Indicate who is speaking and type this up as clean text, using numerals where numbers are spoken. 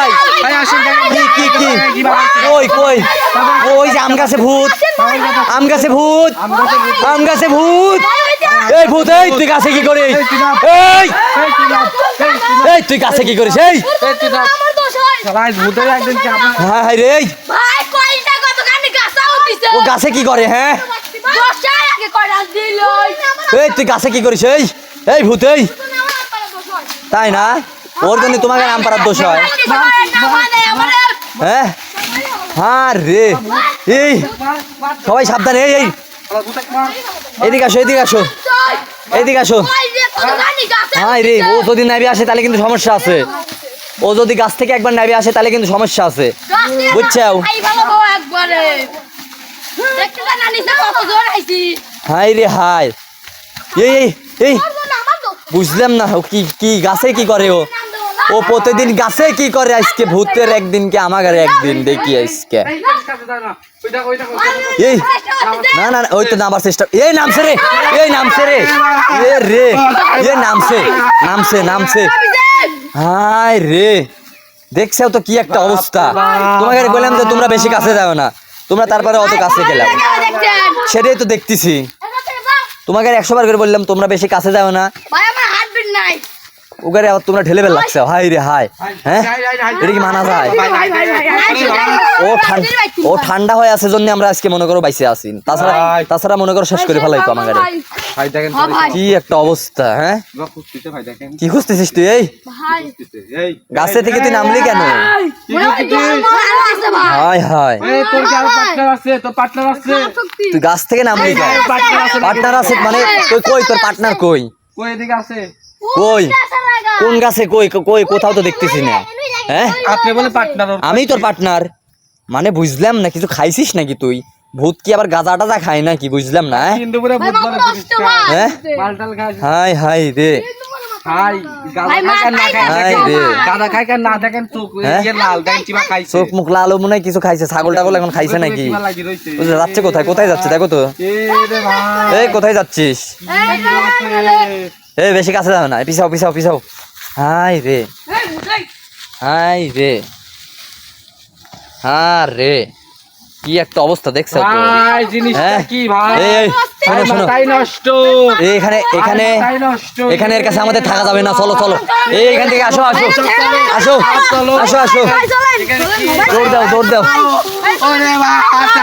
Speaker 1: ভাই
Speaker 2: ভাই আসেন
Speaker 1: কি কই কই ওই যে আম গাছে ভূত আম গাছে ভূত আম গাছে ভূত এই ভূত এই তুই গাছে কি করিস এই এই তুই গাছে কি করিস এই
Speaker 2: আমার দোষ হয় ভাই ভূতের একদিন কি আপনার
Speaker 1: হাই রে
Speaker 3: ভাই কয়টা কতখানি গাছাও দিছে
Speaker 1: ও গাছে কি করে হ্যাঁ
Speaker 3: দশটার আগে কয়টা দিল
Speaker 1: এই তুই গাছে কি করিস এই এই ভূত এই তাই না ওর জন্য তোমাকে নাম পাড়ার দোষ হয় হ্যাঁ হ্যাঁ রে এই সবাই সাবধানে এই এই এদিকে আসো এদিকে আসো এদিকে আসো হ্যাঁ রে ও যদি নাবি আসে তাহলে কিন্তু সমস্যা আছে ও যদি গাছ থেকে একবার নাবি আসে তাহলে কিন্তু সমস্যা আছে বুঝছো হাই রে হাই এই এই বুঝলাম না ও কি কি গাছে কি করে ও ও প্রতিদিন গাছে কি করে আজকে ভূতের একদিন কি আমাদের একদিন দেখি আজকে এই না না ওই তো নামার চেষ্টা এই নামছে রে এই নামছে রে এ রে এ নামছে নামছে নামছে হাই রে দেখছো তো কি একটা অবস্থা তোমাকে বললাম যে তোমরা বেশি কাছে যাও না তোমরা তারপরে অত কাছে গেলাম সেটাই তো দেখতেছি তোমাকে 100 বার করে বললাম তোমরা বেশি কাছে যাও না ওগারে আবার তোমরা ঢেলে বেল লাগছে হাই রে হাই হ্যাঁ এটা কি মানা যায় ও ঠান্ডা হয়ে আছে জন্য আমরা আজকে মনে করো বাইসে আছি তাছাড়া মনে করো শেষ করে ফেলাই তো আমাদের কি একটা অবস্থা হ্যাঁ কি খুঁজতেছিস তুই এই গাছে থেকে তুই নামলি কেন হাই হাই তুই গাছ থেকে নামলি কেন পার্টনার আছে মানে তুই কই তোর পার্টনার কই কই কোন গাছে কই কই কোথাও তো দেখতেছি না হ্যাঁ
Speaker 2: আপনি বলে পার্টনার
Speaker 1: আমি তোর পার্টনার মানে বুঝলাম না কিছু খাইছিস নাকি তুই ভূত কি আবার গাঁজা টাজা খায় নাকি বুঝলাম না
Speaker 2: কিন্তু পুরো ভূত বলে
Speaker 1: হ্যাঁ
Speaker 2: মালটাল খায়
Speaker 1: হাই হাই রে
Speaker 2: হাই গাঁজা খায় কেন না দেখেন চোখ লাল দেখেন চিবা খাইছে
Speaker 1: চোখ মুখ লাল মনে হয় কিছু খাইছে ছাগল টাগল এখন খাইছে নাকি যাচ্ছে কোথায় কোথায় যাচ্ছে দেখো তো এই কোথায় যাচ্ছিস এই বেশি কাছে যাও না পিছাও পিছাও পিছাও হাই রে হাই রে হ্যাঁ রে কি একটা অবস্থা দেখছো তো
Speaker 2: ভাই জিনিসটা কি ভাই
Speaker 1: এই শোনো শোনো
Speaker 2: তাই নষ্ট
Speaker 1: এখানে এখানে এখানে এর কাছে আমাদের থাকা যাবে না চলো চলো এই এখান থেকে আসো আসো আসো আসো আসো দৌড় দাও দৌড় দাও
Speaker 2: ওরে বাবা